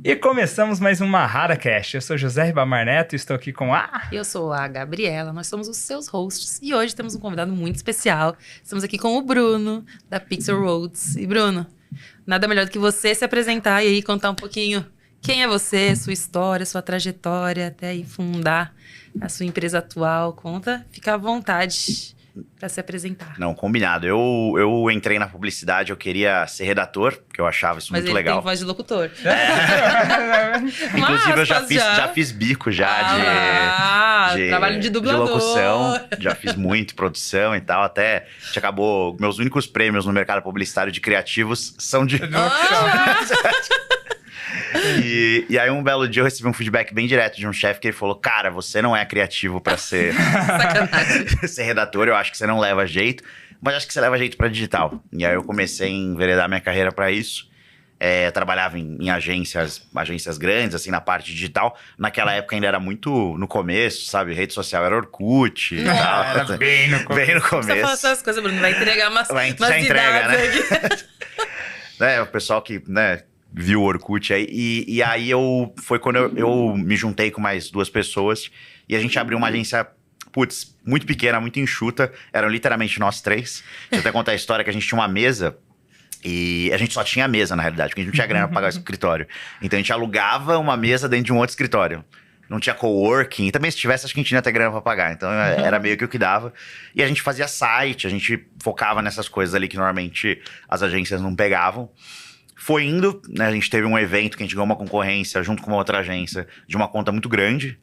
E começamos mais um MaharaCast. Eu sou José Ribamar Neto e estou aqui com a... Eu sou a Gabriela, nós somos os seus hosts. E hoje temos um convidado muito especial. Estamos aqui com o Bruno, da Pixel Roads. E Bruno, nada melhor do que você se apresentar e aí contar um pouquinho quem é você, sua história, sua trajetória, até aí fundar a sua empresa atual. Conta, fica à vontade para se apresentar. Não, combinado. Eu entrei na publicidade, eu queria ser redator, porque eu achava isso muito legal. Mas ele tem voz de locutor. Inclusive, eu já fiz bico de trabalho de dublador. De locução. Já fiz muito produção e tal. Até acabou... Meus únicos prêmios no mercado publicitário de criativos são de locução. E aí um belo dia eu recebi um feedback bem direto de um chefe que ele falou: cara, você não é criativo pra ser ser redator, eu acho que você não leva jeito, mas acho que você leva jeito pra digital. E aí eu comecei a enveredar minha carreira pra isso. Eu trabalhava em agências grandes, assim, na parte digital. Naquela época ainda era muito no começo, sabe? Rede social era Orkut e tal. Era bem no começo. Bem no começo. Você fala essas coisas, Bruno, vai entregar umas já entrega, né? Aqui. O pessoal que, né, viu o Orkut aí. E aí foi quando eu me juntei com mais duas pessoas e a gente abriu uma agência, muito pequena, muito enxuta. Eram literalmente nós três. Deixa eu até contar a história que a gente tinha uma mesa. E a gente só tinha mesa, na realidade, porque a gente não tinha grana pra pagar o escritório. Então a gente alugava uma mesa dentro de um outro escritório. Não tinha coworking. E também se tivesse, acho que a gente não ia ter grana pra pagar. Então era meio que o que dava. E a gente fazia site, a gente focava nessas coisas ali que normalmente as agências não pegavam. Foi indo, né? A gente teve um evento que a gente ganhou uma concorrência junto com uma outra agência de uma conta muito grande.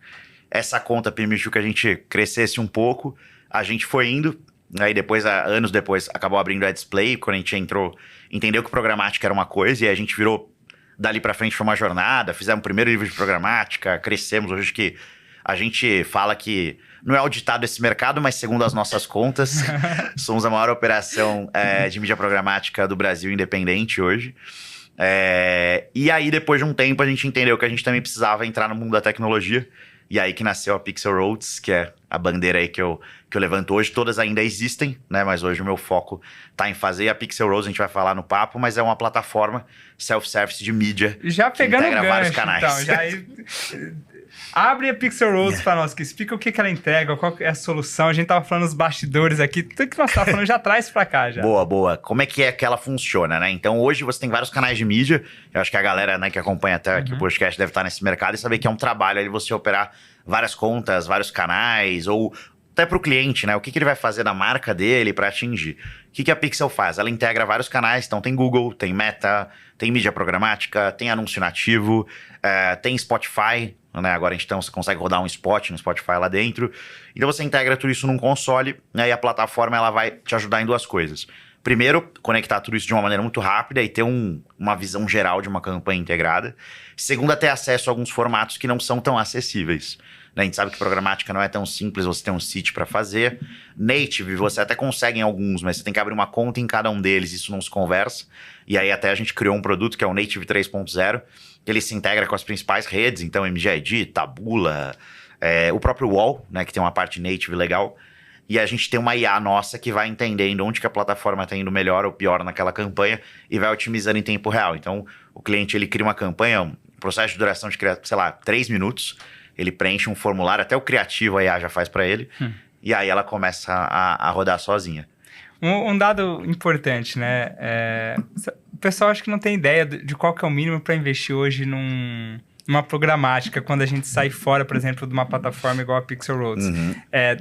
Essa conta permitiu que a gente crescesse um pouco. A gente foi indo. Aí depois, anos depois, acabou abrindo a Display. Quando a gente entrou, entendeu que programática era uma coisa. E aí a gente virou, dali pra frente, foi uma jornada. Fizemos o primeiro livro de programática. Crescemos. Hoje que a gente fala que não é auditado esse mercado, mas segundo as nossas contas, somos a maior operação de mídia programática do Brasil independente hoje. E aí, depois de um tempo, a gente entendeu que a gente também precisava entrar no mundo da tecnologia. E aí que nasceu a Pixel Roads, que é a bandeira aí que eu levanto hoje. Todas ainda existem, né? Mas hoje o meu foco tá em fazer a Pixel Roads, a gente vai falar no papo, mas é uma plataforma self-service de mídia. Já pegando que integra gancho, vários canais. Então, abre a Pixel Roads pra nós, que explica o que ela entrega, qual é a solução. A gente tava falando nos bastidores aqui, tudo que nós tava falando já traz pra cá já. Boa. Como é que ela funciona, né? Então hoje você tem vários canais de mídia. Eu acho que a galera, né, que acompanha até aqui o podcast deve estar nesse mercado e saber que é um trabalho ali você operar várias contas, vários canais, ou até pro cliente, né? O que ele vai fazer na marca dele para atingir. O que a Pixel faz? Ela integra vários canais, então tem Google, tem Meta, tem mídia programática, tem anúncio nativo, tem Spotify, né? Agora você consegue rodar um spot no Spotify lá dentro. Então você integra tudo isso num console, né? E a plataforma ela vai te ajudar em duas coisas. Primeiro, conectar tudo isso de uma maneira muito rápida e ter uma visão geral de uma campanha integrada. Segundo, ter acesso a alguns formatos que não são tão acessíveis. A gente sabe que programática não é tão simples, você tem um site para fazer. Native, você até consegue em alguns, mas você tem que abrir uma conta em cada um deles, isso não se conversa. E aí até a gente criou um produto que é o Native 3.0, que ele se integra com as principais redes, então MGID, Taboola, o próprio Wall, né, que tem uma parte native legal. E a gente tem uma IA nossa que vai entendendo onde que a plataforma está indo melhor ou pior naquela campanha e vai otimizando em tempo real. Então, o cliente ele cria uma campanha, um processo de duração de, 3 minutos, ele preenche um formulário, até o criativo a IA já faz para ele, e aí ela começa a rodar sozinha. Um dado importante, né? O pessoal acho que não tem ideia de qual que é o mínimo para investir hoje numa programática, quando a gente sai fora, por exemplo, de uma plataforma igual a Pixel Roads.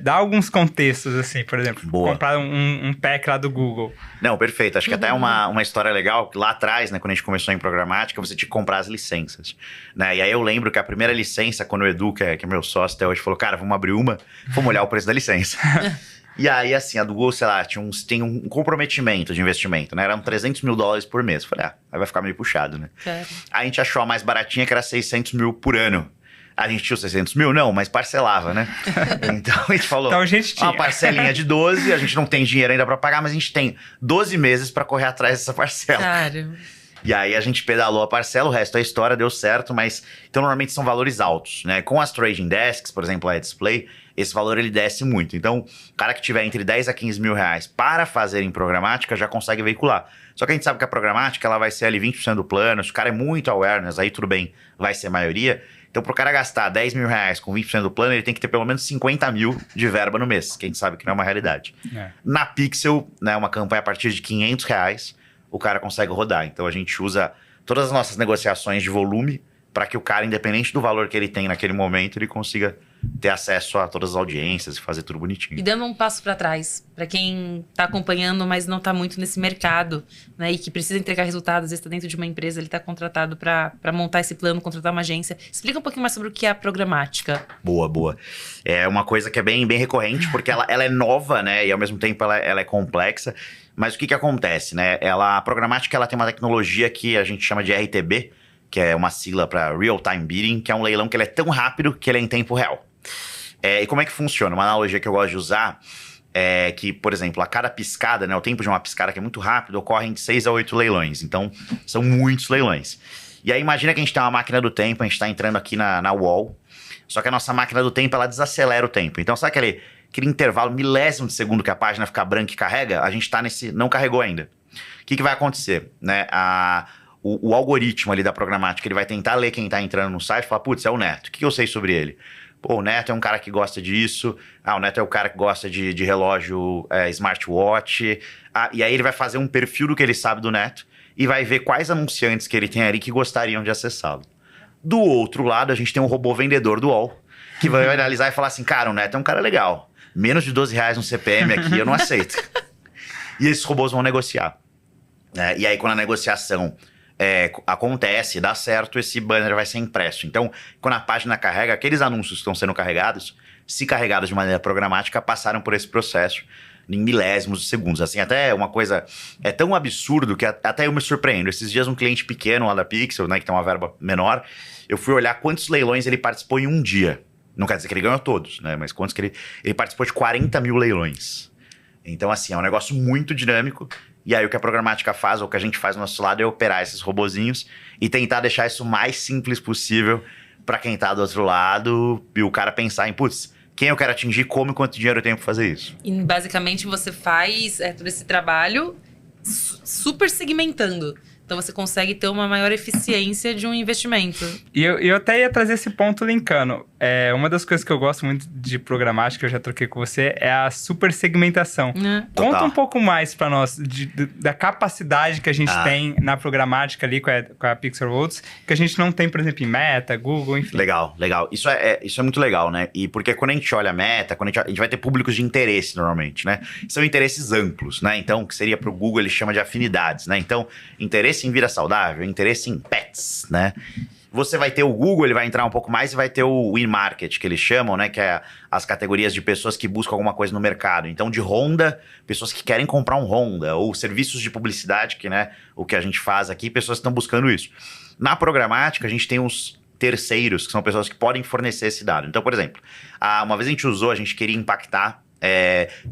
Dá alguns contextos, assim, por exemplo, comprar um pack lá do Google. Não, perfeito. Acho que até uma história legal, que lá atrás, né, quando a gente começou em programática, você tinha que comprar as licenças, né? E aí eu lembro que a primeira licença, quando o Edu, que é meu sócio até hoje, falou, cara, vamos abrir vamos olhar o preço da licença. E aí, assim, a do Google, sei lá, tem um comprometimento de investimento, né? Eram $300 mil por mês. Falei, aí vai ficar meio puxado, né? Aí a gente achou a mais baratinha, que era 600 mil por ano. A gente tinha os 600 mil? Não, mas parcelava, né? Então a gente falou, então, a gente tinha uma parcelinha de 12, a gente não tem dinheiro ainda pra pagar, mas a gente tem 12 meses pra correr atrás dessa parcela. Claro. E aí a gente pedalou a parcela, o resto é história, deu certo, mas... Então, normalmente são valores altos, né? Com as trading desks, por exemplo, a Display, esse valor ele desce muito. Então, o cara que tiver entre 10 a 15 mil reais para fazer em programática já consegue veicular. Só que a gente sabe que a programática ela vai ser ali 20% do plano. Se o cara é muito awareness, aí tudo bem, vai ser a maioria. Então, para o cara gastar 10 mil reais com 20% do plano, ele tem que ter pelo menos 50 mil de verba no mês, que a gente sabe que não é uma realidade. Na Pixel, né, uma campanha a partir de 500 reais, o cara consegue rodar. Então, a gente usa todas as nossas negociações de volume para que o cara, independente do valor que ele tem naquele momento, ele consiga ter acesso a todas as audiências e fazer tudo bonitinho. E dando um passo para trás, para quem está acompanhando, mas não está muito nesse mercado, né, e que precisa entregar resultados, às vezes está dentro de uma empresa, ele está contratado para montar esse plano, contratar uma agência. Explica um pouquinho mais sobre o que é a programática. Boa. É uma coisa que é bem recorrente, porque ela é nova, né, e ao mesmo tempo ela é complexa. Mas o que acontece, né? A programática ela tem uma tecnologia que a gente chama de RTB, que é uma sigla para Real Time Bidding, que é um leilão que ele é tão rápido que ele é em tempo real. E como é que funciona? Uma analogia que eu gosto de usar é que, por exemplo, a cada piscada, né, o tempo de uma piscada que é muito rápido, ocorrem de 6 a 8 leilões. Então, são muitos leilões. E aí, imagina que a gente tem uma máquina do tempo, a gente está entrando aqui na wall, só que a nossa máquina do tempo, ela desacelera o tempo. Então, sabe aquele intervalo milésimo de segundo que a página fica branca e carrega? A gente está não carregou ainda. O que vai acontecer? Né? O algoritmo ali da programática, ele vai tentar ler quem está entrando no site e falar, putz, é o Neto. O que eu sei sobre ele? Pô, o Neto é um cara que gosta disso. O Neto é o cara que gosta de relógio smartwatch. E aí ele vai fazer um perfil do que ele sabe do Neto e vai ver quais anunciantes que ele tem ali que gostariam de acessá-lo. Do outro lado, a gente tem um robô vendedor do UOL, que vai analisar e falar assim, cara, o Neto é um cara legal. Menos de 12 reais no CPM aqui, eu não aceito. E esses robôs vão negociar. E aí, quando a negociação acontece, dá certo, esse banner vai ser impresso. Então, quando a página carrega, aqueles anúncios que estão sendo carregados, se carregados de maneira programática, passaram por esse processo em milésimos de segundos. Assim, até uma coisa é tão absurdo que até eu me surpreendo. Esses dias um cliente pequeno lá da Pixel, né, que tem uma verba menor, eu fui olhar quantos leilões ele participou em um dia. Não quer dizer que ele ganhou todos, né? Mas quantos que ele participou de 40 mil leilões. Então, assim, é um negócio muito dinâmico. E aí o que a programática faz, ou o que a gente faz do nosso lado, é operar esses robozinhos e tentar deixar isso o mais simples possível para quem tá do outro lado e o cara pensar em, putz, quem eu quero atingir, como e quanto dinheiro eu tenho para fazer isso. E basicamente você faz todo esse trabalho super segmentando. Então você consegue ter uma maior eficiência de um investimento. E eu até ia trazer esse ponto linkando. Uma das coisas que eu gosto muito de programática, que eu já troquei com você, é a super segmentação. Conta um pouco mais para nós da capacidade que a gente tem na programática ali com a Pixel Roads, que a gente não tem, por exemplo, em Meta, Google, enfim. Legal. Isso é muito legal, né? E porque quando a gente olha a Meta, a gente vai ter públicos de interesse normalmente, né? São interesses amplos, né? Então, que seria para o Google, ele chama de afinidades, né? Então, interesse em vida saudável, interesse em pets, né? Você vai ter o Google, ele vai entrar um pouco mais e vai ter o in-market, que eles chamam, né? Que é as categorias de pessoas que buscam alguma coisa no mercado. Então, de Honda, pessoas que querem comprar um Honda. Ou serviços de publicidade, que, né? O que a gente faz aqui, pessoas que estão buscando isso. Na programática, a gente tem os terceiros, que são pessoas que podem fornecer esse dado. Então, por exemplo, uma vez a gente queria impactar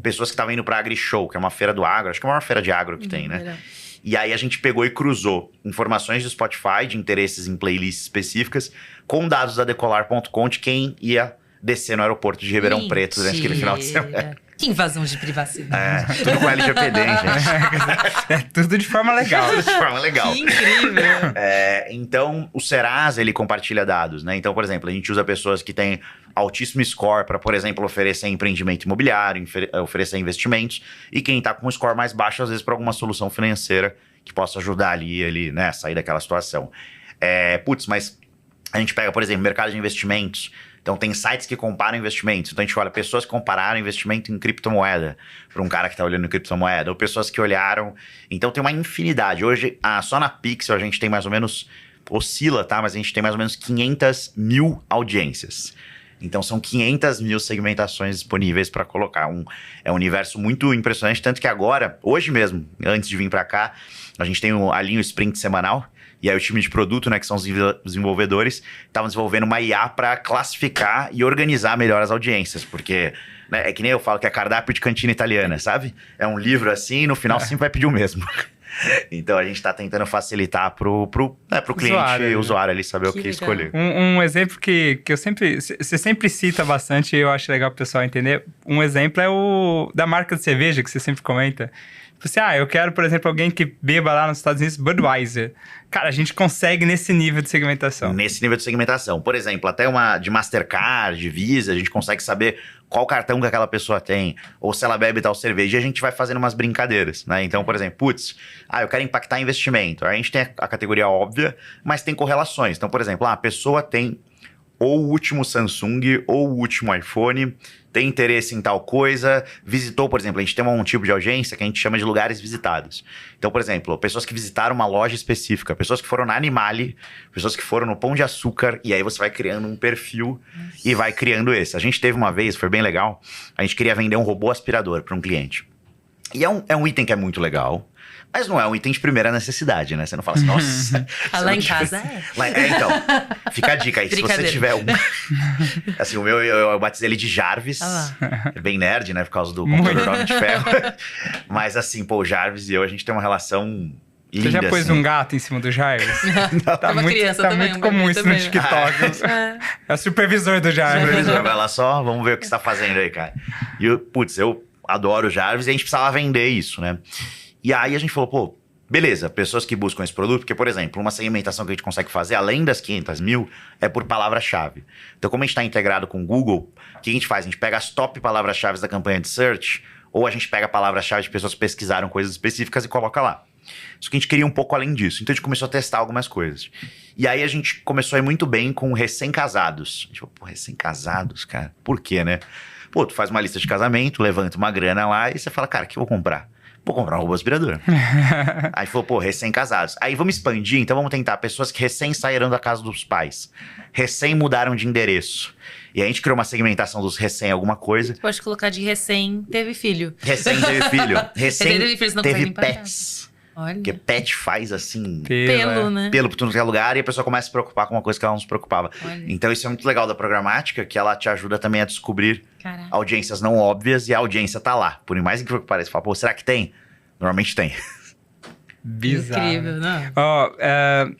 pessoas que estavam indo para a AgriShow, que é uma feira do agro. Acho que é a maior feira de agro que tem, né? Legal. E aí a gente pegou e cruzou informações do Spotify, de interesses em playlists específicas, com dados da Decolar.com de quem ia descer no aeroporto de Ribeirão Preto durante aquele final de semana. Que invasão de privacidade. Tudo com LGPD, hein, gente? Tudo de forma legal. Tudo de forma legal. Que incrível. Então, o Serasa, ele compartilha dados, né? Então, por exemplo, a gente usa pessoas que têm altíssimo score para, por exemplo, oferecer empreendimento imobiliário, oferecer investimentos, e quem está com um score mais baixo, às vezes, para alguma solução financeira que possa ajudar ali, né, a sair daquela situação. Mas a gente pega, por exemplo, mercado de investimentos. Então, tem sites que comparam investimentos. Então, a gente olha pessoas que compararam investimento em criptomoeda para um cara que está olhando em criptomoeda, ou pessoas que olharam. Então, tem uma infinidade. Hoje, só na Pixel, a gente tem mais ou menos, oscila, tá? Mas a gente tem mais ou menos 500 mil audiências. Então, são 500 mil segmentações disponíveis para colocar. É um universo muito impressionante, tanto que agora, hoje mesmo, antes de vir para cá, a gente tem ali o sprint semanal. E aí o time de produto, né, que são os desenvolvedores, estavam desenvolvendo uma IA para classificar e organizar melhor as audiências. Porque, né, é que nem eu falo que é cardápio de cantina italiana, sabe? É um livro assim e no final sempre vai pedir o mesmo. Então a gente tá tentando facilitar pro cliente, Usuário, usuário ali saber o que legal. escolher. Um exemplo que eu sempre... Você sempre cita bastante e eu acho legal pro pessoal entender. Um exemplo é o da marca de cerveja que você sempre comenta. Tipo assim, eu quero, por exemplo, alguém que beba lá nos Estados Unidos Budweiser. Cara, a gente consegue nesse nível de segmentação. Nesse nível de segmentação. Por exemplo, até uma de Mastercard, de Visa, a gente consegue saber qual cartão que aquela pessoa tem, ou se ela bebe tal cerveja, e a gente vai fazendo umas brincadeiras, né? Então, por exemplo, eu quero impactar investimento. Aí a gente tem a categoria óbvia, mas tem correlações. Então, por exemplo, a pessoa tem ou o último Samsung, ou o último iPhone, tem interesse em tal coisa, visitou, por exemplo, a gente tem um tipo de audiência que a gente chama de lugares visitados. Então, por exemplo, pessoas que visitaram uma loja específica, pessoas que foram na Animale, pessoas que foram no Pão de Açúcar, e aí você vai criando um perfil e vai criando esse. A gente teve uma vez, foi bem legal, a gente queria vender um robô aspirador para um cliente. E é um item que é muito legal, mas não é um item de primeira necessidade, né? Você não fala assim, nossa... Lá em casa é. Então, fica a dica aí. Se você tiver um... Assim, o meu, eu batizei ele de Jarvis. É bem nerd, né? Por causa do computador Homem de Ferro. Mas assim, o Jarvis e eu, a gente tem uma relação linda. Você já pôs assim. um gato em cima do Jarvis? Tá Uma muito, criança tá também, muito um comum bebê isso no também. TikTok. É o supervisor do Jarvis. Vai lá só, vamos ver o que você tá fazendo aí, cara. E eu adoro o Jarvis e a gente precisava vender isso, né? E aí a gente falou, beleza, pessoas que buscam esse produto, porque, por exemplo, uma segmentação que a gente consegue fazer, além das 500 mil, é por palavra-chave. Então, como a gente está integrado com o Google, o que a gente faz? A gente pega as top palavras-chave da campanha de search, ou a gente pega a palavra-chave de pessoas que pesquisaram coisas específicas e coloca lá. Só que a gente queria um pouco além disso. Então, a gente começou a testar algumas coisas. E aí, a gente começou a ir muito bem com recém-casados. A gente falou, recém-casados, cara? Por quê, né? Tu faz uma lista de casamento, levanta uma grana lá e você fala, cara, o que eu vou comprar? Vou comprar um robô aspirador. Aí falou, recém-casados. Aí vamos expandir, então vamos tentar pessoas que recém saíram da casa dos pais, recém mudaram de endereço. E a gente criou uma segmentação dos recém alguma coisa. Pode colocar de recém teve filho. Recém teve filho. Recém Teve filho, senão teve consegue limpar a pets. Olha. Porque pet faz assim... Pelo, né? Pelo por tudo que é lugar e a pessoa começa a se preocupar com uma coisa que ela não se preocupava. Olha. Então isso é muito legal da programática, que ela te ajuda também a descobrir Caraca. audiências não óbvias e a audiência tá lá. Por mais incrível que pareça, fala, será que tem? Normalmente tem. Bizarro. Incrível, não?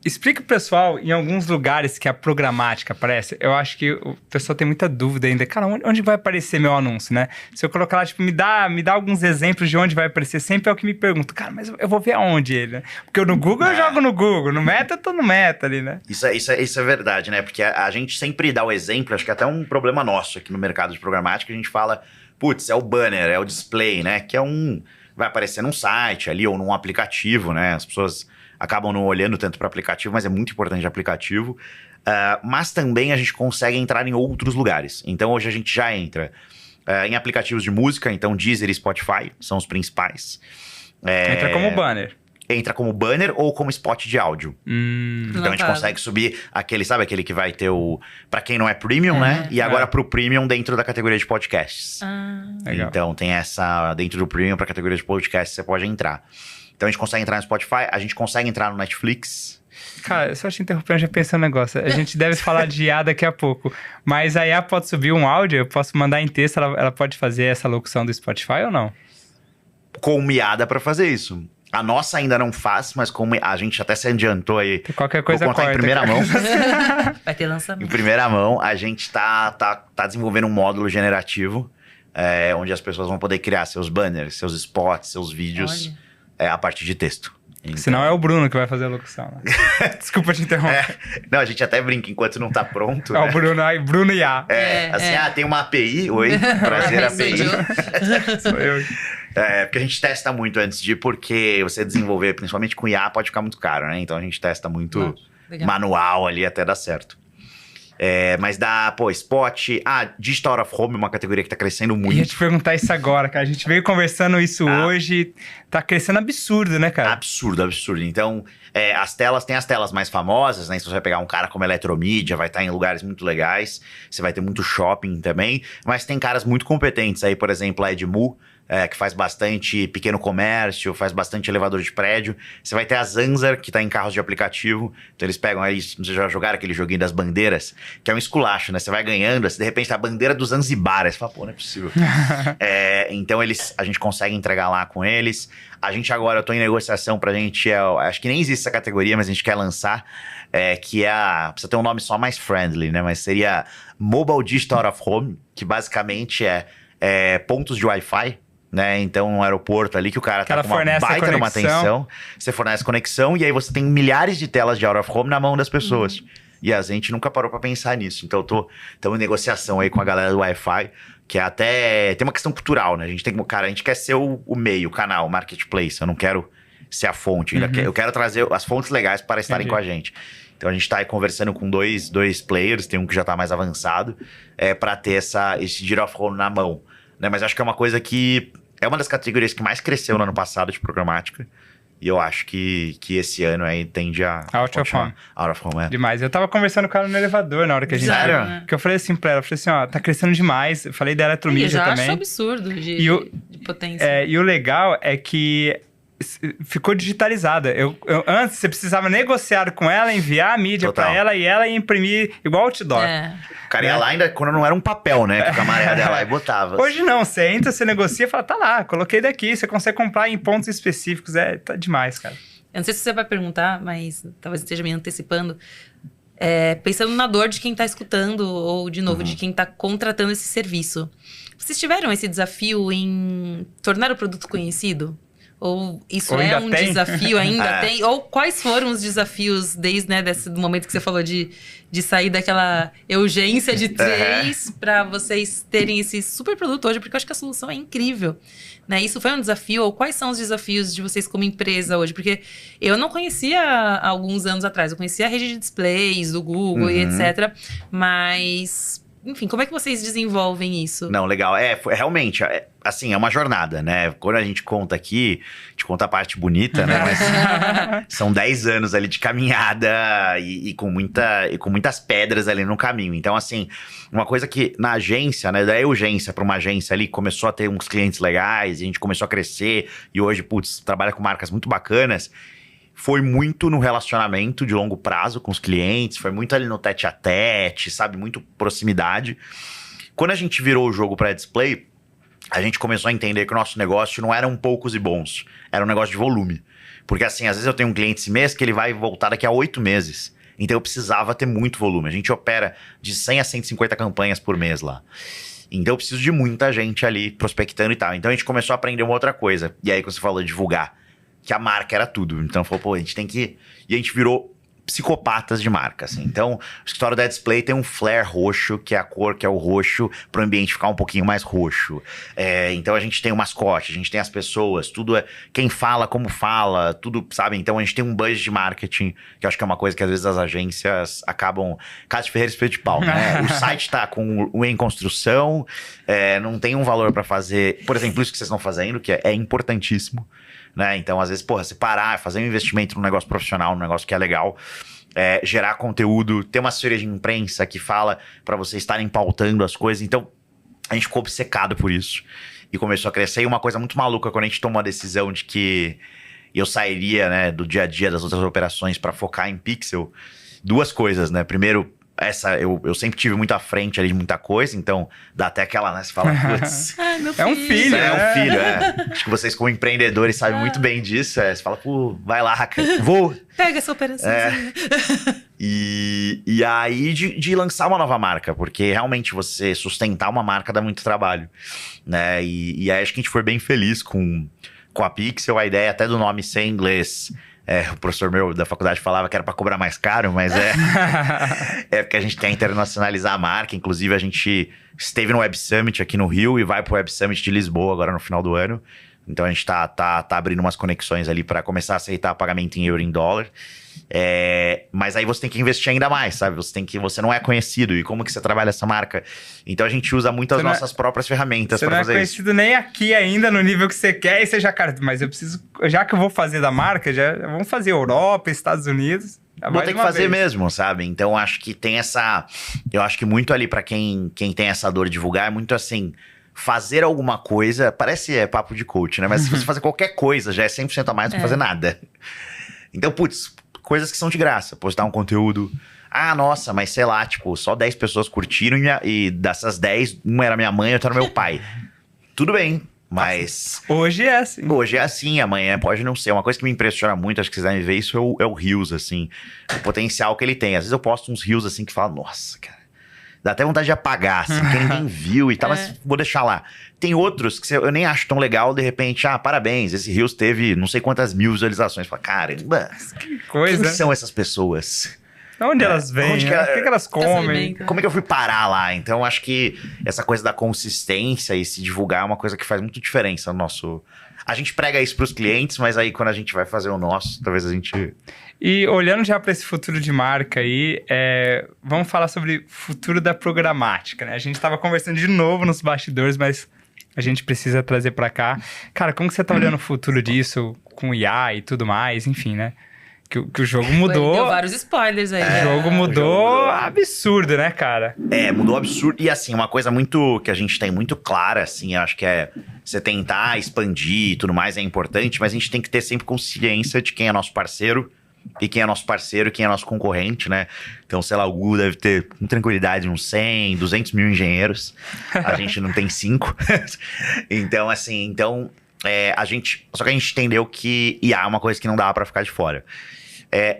Explica pro pessoal, em alguns lugares que a programática aparece, eu acho que o pessoal tem muita dúvida ainda. Cara, onde vai aparecer meu anúncio, né? Se eu colocar lá, tipo, me dá alguns exemplos de onde vai aparecer, sempre é o que me pergunta. Cara, mas eu vou ver aonde ele, né? Porque no Google eu jogo no Google, no Meta eu tô no Meta ali, né? Isso é verdade, né? Porque a gente sempre dá o exemplo, acho que é até um problema nosso aqui no mercado de programática, a gente fala, é o banner, é o display, né? Que vai aparecer num site ali ou num aplicativo, né? As pessoas acabam não olhando tanto para aplicativo, mas é muito importante aplicativo. Mas também a gente consegue entrar em outros lugares. Então hoje a gente já entra em aplicativos de música, então Deezer e Spotify são os principais. Entra como banner. Entra como banner ou como spot de áudio. Então a gente consegue subir aquele que vai ter pra quem não é premium, né? E agora pro premium dentro da categoria de podcasts. Legal. Então tem dentro do premium pra categoria de podcasts você pode entrar. Então a gente consegue entrar no Spotify, a gente consegue entrar no Netflix. Cara, só te interrompendo, já pensei um negócio. A gente deve falar de IA daqui a pouco. Mas a IA pode subir um áudio, eu posso mandar em texto, ela pode fazer essa locução do Spotify ou não? Com IA dá pra fazer isso. A nossa ainda não faz, mas como a gente até se adiantou aí. Qualquer coisa vou contar corta, em primeira mão. Vai ter lançamento. Em primeira mão, a gente tá desenvolvendo um módulo generativo, onde as pessoas vão poder criar seus banners, seus spots, seus vídeos a partir de texto. Então... Senão é o Bruno que vai fazer a locução. Né? Desculpa te interromper. Não, a gente até brinca enquanto não tá pronto. É o Bruno, Bruno IA. Tem uma API. Oi, prazer, API. Sou eu. Porque a gente testa muito antes porque você desenvolver, principalmente com IA, pode ficar muito caro, né? Então a gente testa muito manual ali até dar certo. Mas dá, spot. Digital Out of Home é uma categoria que tá crescendo muito. Eu ia te perguntar isso agora, cara. A gente veio conversando isso hoje. Tá crescendo absurdo, né, cara? Absurdo. Então, tem as telas mais famosas, né? Se você vai pegar um cara como Eletromídia, vai estar em lugares muito legais. Você vai ter muito shopping também. Mas tem caras muito competentes aí, por exemplo, a Edmu, que faz bastante pequeno comércio, faz bastante elevador de prédio. Você vai ter a Zanzar, que tá em carros de aplicativo. Então eles pegam aí, vocês já jogaram aquele joguinho das bandeiras, que é um esculacho, né? Você vai ganhando, de repente tá a bandeira do Zanzibar. Aí você fala, pô, não é possível. Então a gente consegue entregar lá com eles. A gente agora, eu tô em negociação pra gente, acho que nem existe essa categoria, mas a gente quer lançar, que é precisa ter um nome só mais friendly, né? Mas seria Mobile Digital Out of Home, que basicamente é pontos de Wi-Fi, né? Então, um aeroporto ali que o cara tá com uma baita numa atenção, você fornece conexão e aí você tem milhares de telas de out of home na mão das pessoas. E a gente nunca parou pra pensar nisso. Então, estamos em negociação aí com a galera do Wi-Fi, que tem uma questão cultural, né? A gente quer ser o meio, o canal, o marketplace. Eu não quero ser a fonte. Eu quero trazer as fontes legais para estarem com a gente. Então, a gente tá aí conversando com dois players, tem um que já tá mais avançado, para ter esse Out of Home na mão. Né? Mas acho que é uma coisa que é uma das categorias que mais cresceu no ano passado de programática. E eu acho que esse ano aí tende a... Out of Home. Out of Home, Demais. Eu tava conversando com ela no elevador na hora que a gente... Sério? Que eu falei assim pra ela, ó, tá crescendo demais. Eu falei da eletromídia também. Eu já acho absurdo de potência. E o legal é que ficou digitalizada. Antes, você precisava negociar com ela, enviar a mídia pra ela e ela ia imprimir igual outdoor. O cara ia lá ainda quando não era um papel, né? Que a maré dela lá e botava. Hoje não, você entra, você negocia e fala, tá lá, coloquei daqui. Você consegue comprar em pontos específicos. Tá demais, cara. Eu não sei se você vai perguntar, mas talvez esteja me antecipando. Pensando na dor de quem tá escutando ou, de novo, de quem tá contratando esse serviço. Vocês tiveram esse desafio em tornar o produto conhecido? Ou isso é um desafio, ainda tem? Ou quais foram os desafios desde, né, do momento que você falou de sair daquela urgência de 3 para vocês terem esse super produto hoje? Porque eu acho que a solução é incrível. Né? Isso foi um desafio? Ou quais são os desafios de vocês como empresa hoje? Porque eu não conhecia há alguns anos atrás. Eu conhecia a rede de displays do Google e etc. Mas... Enfim, como é que vocês desenvolvem isso? Não, legal. Realmente, assim, é uma jornada, né? Quando a gente conta aqui, a gente conta a parte bonita, né? Mas são 10 anos ali de caminhada e com muitas pedras ali no caminho. Então, assim, uma coisa que na agência, né? Da urgência para uma agência ali, começou a ter uns clientes legais, e a gente começou a crescer, e hoje, trabalha com marcas muito bacanas. Foi muito no relacionamento de longo prazo com os clientes, foi muito ali no tete a tete, sabe? Muito proximidade. Quando a gente virou o jogo para display, a gente começou a entender que o nosso negócio não eram poucos e bons, era um negócio de volume. Porque assim, às vezes eu tenho um cliente esse mês que ele vai voltar daqui a 8 meses. Então eu precisava ter muito volume. A gente opera de 100 a 150 campanhas por mês lá. Então eu preciso de muita gente ali prospectando e tal. Então a gente começou a aprender uma outra coisa. E aí que você falou de divulgar, que a marca era tudo. Então, falou, pô, a gente tem que... E a gente virou psicopatas de marca, assim. Então, o escritório da Display tem um flare roxo, que é a cor, que é o roxo, para o ambiente ficar um pouquinho mais roxo. Então, a gente tem o mascote, a gente tem as pessoas, tudo quem fala, como fala, tudo, sabe? Então, a gente tem um budget de marketing, que eu acho que é uma coisa que, às vezes, as agências acabam... Casa de Ferreira Espeto de Pau, né? O site tá em construção, não tem um valor para fazer... Por exemplo, isso que vocês estão fazendo, que é importantíssimo. Né? Então, às vezes, se parar, fazer um investimento num negócio profissional, num negócio que é legal, gerar conteúdo, ter uma assessoria de imprensa que fala para vocês estarem pautando as coisas. Então, a gente ficou obcecado por isso e começou a crescer. E uma coisa muito maluca, quando a gente tomou a decisão de que eu sairia, né, do dia a dia das outras operações para focar em Pixel, 2 coisas, né? Primeiro, eu sempre tive muito à frente ali de muita coisa, então dá até aquela, né? Você fala, putz... É um filho, um filho, Acho que vocês como empreendedores sabem muito bem disso. Você fala, pô, vai lá, vou... Pega essa operação. E aí de lançar uma nova marca, porque realmente você sustentar uma marca dá muito trabalho, né? E aí acho que a gente foi bem feliz com a Pixel, a ideia até do nome ser em inglês... o professor meu da faculdade falava que era para cobrar mais caro, mas porque a gente quer internacionalizar a marca. Inclusive, a gente esteve no Web Summit aqui no Rio e vai pro Web Summit de Lisboa agora no final do ano. Então, a gente tá abrindo umas conexões ali para começar a aceitar pagamento em euro e em dólar. Mas aí você tem que investir ainda mais, sabe? Você não é conhecido. E como que você trabalha essa marca? Então, a gente usa muito as nossas próprias ferramentas para fazer isso. Você não é conhecido nem aqui ainda no nível que você quer. E você já, cara, mas eu preciso... Já que eu vou fazer da marca, vamos fazer Europa, Estados Unidos... Vou ter que fazer mesmo, sabe? Então, acho que tem essa... Eu acho que muito ali para quem tem essa dor de divulgar, é muito assim... fazer alguma coisa, parece papo de coach, né? Mas se você fazer qualquer coisa, já é 100% a mais do que fazer nada. Então, putz, coisas que são de graça. Postar um conteúdo. Ah, nossa, mas sei lá, tipo, só 10 pessoas curtiram e dessas 10, uma era minha mãe e outra era meu pai. Tudo bem, mas... Hoje é assim. Hoje é assim, amanhã pode não ser. Uma coisa que me impressiona muito, acho que vocês devem ver isso, é o Reels, assim. O potencial que ele tem. Às vezes eu posto uns Reels, assim, que falam, nossa, cara, dá até vontade de apagar, assim, porque ninguém viu e tal, mas vou deixar lá. Tem outros que eu nem acho tão legal, de repente, parabéns, esse Reels teve não sei quantas mil visualizações. Fala, caramba, que coisa. Quem são essas pessoas? Onde elas vêm? Onde O que elas comem? Como é que eu fui parar lá? Então, acho que essa coisa da consistência e se divulgar é uma coisa que faz muito diferença no nosso... A gente prega isso pros clientes, mas aí quando a gente vai fazer o nosso, talvez a gente... E olhando já para esse futuro de marca aí, vamos falar sobre o futuro da programática, né? A gente estava conversando de novo nos bastidores, mas a gente precisa trazer para cá. Cara, como que você tá olhando o futuro disso com IA e tudo mais, enfim, né? Que o jogo mudou. Deu vários spoilers aí. O jogo mudou absurdo, né, cara? Mudou absurdo. E assim, uma coisa muito que a gente tem muito clara, assim, eu acho que você tentar expandir e tudo mais é importante, mas a gente tem que ter sempre consciência de quem é nosso parceiro e quem é nosso parceiro e quem é nosso concorrente, né? Então, sei lá, o Google deve ter, com tranquilidade, uns 100, 200 mil engenheiros. A gente não tem 5. Então, assim, só que a gente entendeu que IA é uma coisa que não dava pra ficar de fora.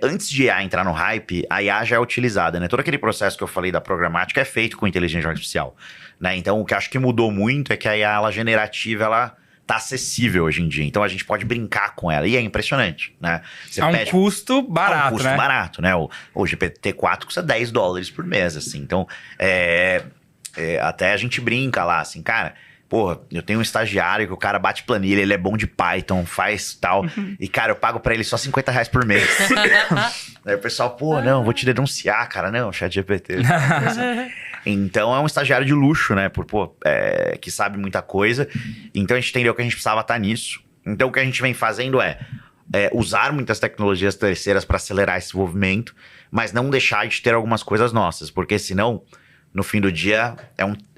Antes de IA entrar no hype, a IA já é utilizada, né? Todo aquele processo que eu falei da programática é feito com inteligência artificial, né? Então, o que eu acho que mudou muito é que a IA, ela generativa, ela tá acessível hoje em dia. Então, a gente pode brincar com ela. E é impressionante, né? Você um custo barato, um custo barato, né? O GPT-4 custa $10 por mês, assim. Então, até a gente brinca lá, assim, cara... Porra, eu tenho um estagiário que o cara bate planilha, ele é bom de Python, faz tal. E, cara, eu pago pra ele só R$50 por mês. Aí o pessoal, não, vou te denunciar, cara. Não, ChatGPT. Então, é um estagiário de luxo, né? Que sabe muita coisa. Então, a gente entendeu que a gente precisava estar nisso. Então, o que a gente vem fazendo é usar muitas tecnologias terceiras para acelerar esse desenvolvimento, mas não deixar de ter algumas coisas nossas, porque senão... No fim do dia,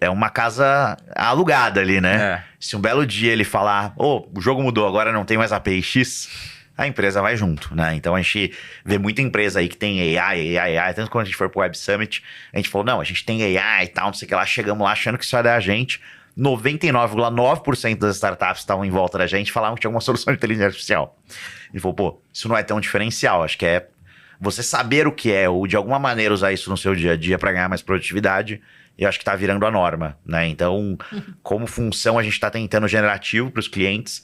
é uma casa alugada ali, né? Se um belo dia ele falar, o jogo mudou, agora não tem mais API X, a empresa vai junto, né? Então a gente vê muita empresa aí que tem AI. Tanto quando a gente foi pro Web Summit, a gente falou, não, a gente tem AI e tal, não sei o que lá. Chegamos lá achando que isso ia dar a gente. 99,9% das startups estavam em volta da gente falavam que tinha alguma solução de inteligência artificial. E falou, isso não é tão diferencial, acho que você saber o que ou de alguma maneira usar isso no seu dia a dia para ganhar mais produtividade, eu acho que tá virando a norma, né? Então, como função, a gente tá tentando generativo para os clientes.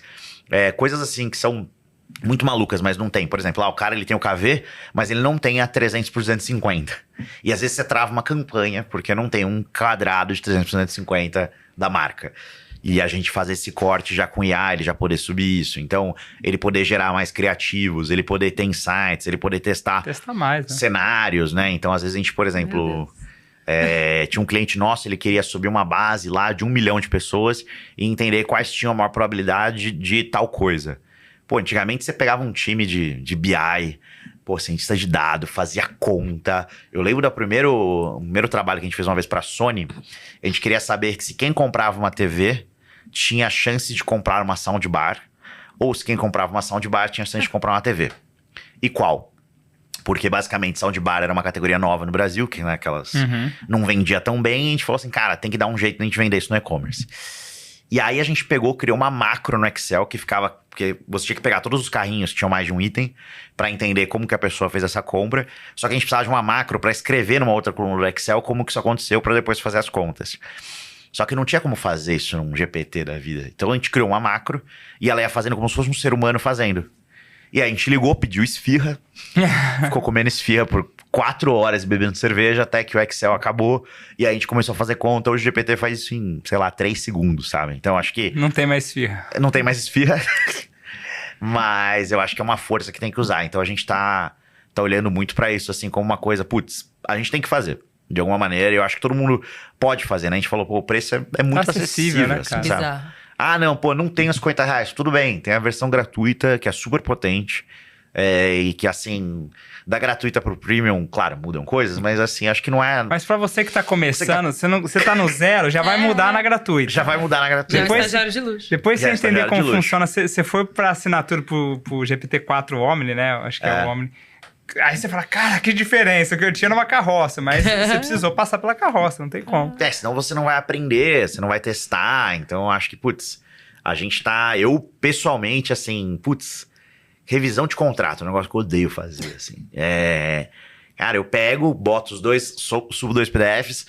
Coisas assim que são muito malucas, mas não tem. Por exemplo, o cara ele tem o KV, mas ele não tem a 300 por 250. E às vezes você trava uma campanha, porque não tem um quadrado de 300 por 250 da marca. E a gente fazer esse corte já com IA, ele já poder subir isso. Então, ele poder gerar mais criativos, ele poder ter insights, ele poder testar mais, né? Cenários, né? Então, às vezes a gente, por exemplo... tinha um cliente nosso, ele queria subir uma base lá de 1 milhão de pessoas e entender quais tinham a maior probabilidade de tal coisa. Antigamente você pegava um time de BI... cientista de dado, fazia conta. Eu lembro do primeiro trabalho que a gente fez uma vez pra Sony. A gente queria saber que se quem comprava uma TV tinha chance de comprar uma soundbar, ou se quem comprava uma soundbar tinha chance de comprar uma TV. E qual? Porque basicamente soundbar era uma categoria nova no Brasil, que naquelas não vendia tão bem. E a gente falou assim, cara, tem que dar um jeito de a gente vender isso no e-commerce. E aí a gente criou uma macro no Excel que ficava... Porque você tinha que pegar todos os carrinhos que tinham mais de um item para entender como que a pessoa fez essa compra. Só que a gente precisava de uma macro para escrever numa outra coluna do Excel como que isso aconteceu para depois fazer as contas. Só que não tinha como fazer isso num GPT da vida. Então a gente criou uma macro e ela ia fazendo como se fosse um ser humano fazendo. E aí a gente ligou, pediu esfirra, ficou comendo esfirra por 4 horas bebendo cerveja até que o Excel acabou. E aí a gente começou a fazer conta. Hoje o GPT faz isso em, 3 segundos, sabe? Então acho que... Não tem mais esfirra. Não tem mais esfirra. Mas eu acho que é uma força que tem que usar. Então a gente tá olhando muito pra isso, assim, como uma coisa... a gente tem que fazer. De alguma maneira. Eu acho que todo mundo pode fazer, né? A gente falou, o preço é muito acessível, né, cara? Assim, sabe? Não tem os R$50. Tudo bem, tem a versão gratuita, que é super potente. E que, assim, da gratuita pro premium, claro, mudam coisas, mas assim, acho que não é... Mas pra você que tá começando, você tá no zero, já vai mudar na gratuita. Já vai mudar na Já é gratuita. um estagiário de luxo. Depois Já você é entender estagiário como de luxo. funciona, você foi pra assinatura pro GPT-4 Omni, né? Acho que é o Omni. Aí você fala, cara, que diferença, que eu tinha numa carroça, mas você precisou passar pela carroça, não tem como. Senão você não vai aprender, você não vai testar, então eu acho que, putz, a gente tá... Eu, pessoalmente, assim, putz, revisão de contrato, um negócio que eu odeio fazer, assim. Cara, eu pego, boto os dois, subo dois PDFs,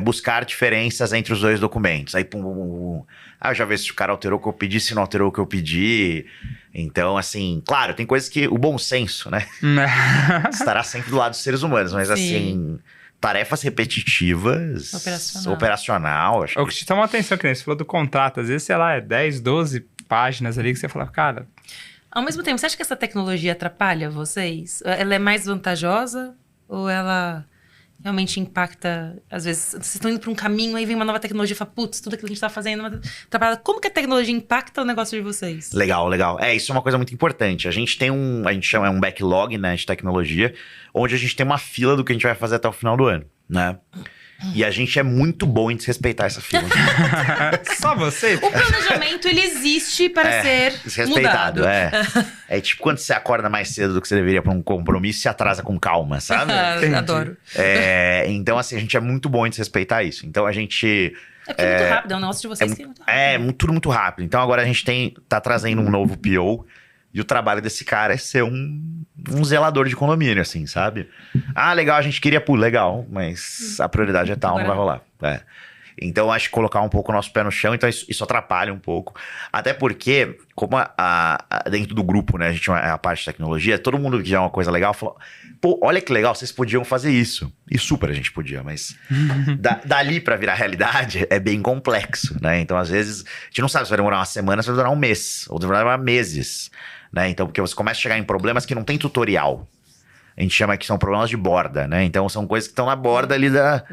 buscar diferenças entre os dois documentos. Aí, pum, pum, pum, pum. Eu já vejo se o cara alterou o que eu pedi, se não alterou o que eu pedi. Então, assim, claro, tem coisas que... O bom senso, né? Estará sempre do lado dos seres humanos, mas, assim... Tarefas repetitivas, operacional. Acho O que te chama atenção, que nem você falou do contrato, às vezes, sei lá, 10, 12 páginas ali que você fala, cara... Ao mesmo tempo, você acha que essa tecnologia atrapalha vocês? Ela é mais vantajosa ou ela realmente impacta? Às vezes, vocês estão indo para um caminho, aí vem uma nova tecnologia e fala, putz, tudo aquilo que a gente está fazendo atrapalha. Como que a tecnologia impacta o negócio de vocês? Legal. Isso é uma coisa muito importante. A gente tem a gente chama um backlog, né, de tecnologia, onde a gente tem uma fila do que a gente vai fazer até o final do ano, né? E a gente é muito bom em desrespeitar essa fila. Só você? O planejamento, ele existe para ser desrespeitado, mudado. É tipo quando você acorda mais cedo do que você deveria para um compromisso e se atrasa com calma, sabe? Adoro. Então, assim, a gente é muito bom em desrespeitar isso. Então, a gente... É porque é muito rápido, é um negócio de vocês que é muito rápido. Tudo muito rápido. Então, agora a gente tá trazendo um novo PO. E o trabalho desse cara é ser um zelador de condomínio, assim, sabe? Ah, legal, a gente queria legal, mas a prioridade é tal, não vai rolar. Então, acho que colocar um pouco o nosso pé no chão, então isso atrapalha um pouco. Até porque, como dentro do grupo, né, a gente é a parte de tecnologia, todo mundo que já é uma coisa legal, falou, pô, olha que legal, vocês podiam fazer isso. E super a gente podia, mas dali pra virar realidade é bem complexo, né? Então, às vezes, a gente não sabe se vai demorar uma semana, se vai demorar um mês, ou vai demorar meses. Né? Então, porque você começa a chegar em problemas que não tem tutorial. A gente chama que são problemas de borda, né? Então, são coisas que estão na borda ali da...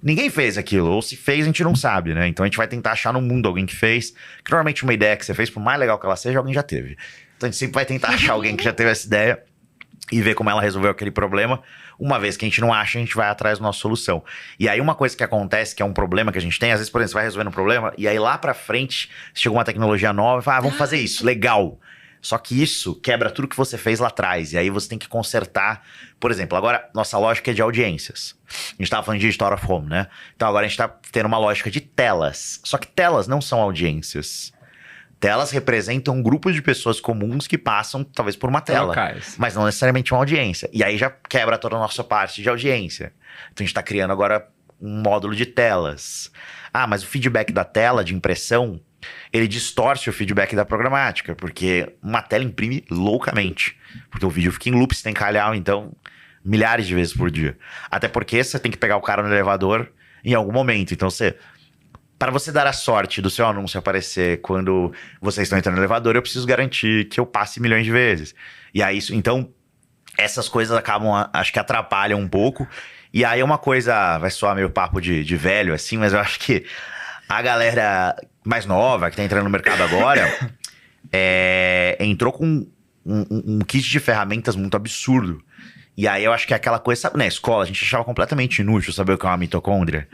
Ninguém fez aquilo, ou se fez, a gente não sabe, né? Então, a gente vai tentar achar no mundo alguém que fez. Que normalmente uma ideia que você fez, por mais legal que ela seja, alguém já teve. Então, a gente sempre vai tentar achar alguém que já teve essa ideia e ver como ela resolveu aquele problema. Uma vez que a gente não acha, a gente vai atrás da nossa solução. E aí, uma coisa que acontece, que é um problema que a gente tem, às vezes, por exemplo, você vai resolvendo um problema, e aí lá pra frente, chega uma tecnologia nova e fala, vamos fazer isso, legal. Só que isso quebra tudo que você fez lá atrás. E aí você tem que consertar. Por exemplo, agora nossa lógica é de audiências. A gente tava falando de Store of Home, né? Então agora a gente tá tendo uma lógica de telas. Só que telas não são audiências. Telas representam grupos de pessoas comuns que passam, talvez, por uma tela. Locais. Mas não necessariamente uma audiência. E aí já quebra toda a nossa parte de audiência. Então a gente tá criando agora um módulo de telas. Ah, mas o feedback da tela de impressão... ele distorce o feedback da programática, porque uma tela imprime loucamente. Porque o vídeo fica em loop, você tem que calhar, então, milhares de vezes por dia. Até porque você tem que pegar o cara no elevador em algum momento. Então, para você dar a sorte do seu anúncio aparecer quando vocês estão entrando no elevador, eu preciso garantir que eu passe milhões de vezes. E aí, então, essas coisas acabam, acho que atrapalham um pouco. E aí é uma coisa, vai soar meio papo de velho, assim, mas eu acho que a galera mais nova, que tá entrando no mercado agora, entrou com um kit de ferramentas muito absurdo. E aí eu acho que é aquela coisa, sabe, na escola a gente achava completamente inútil saber o que é uma mitocôndria.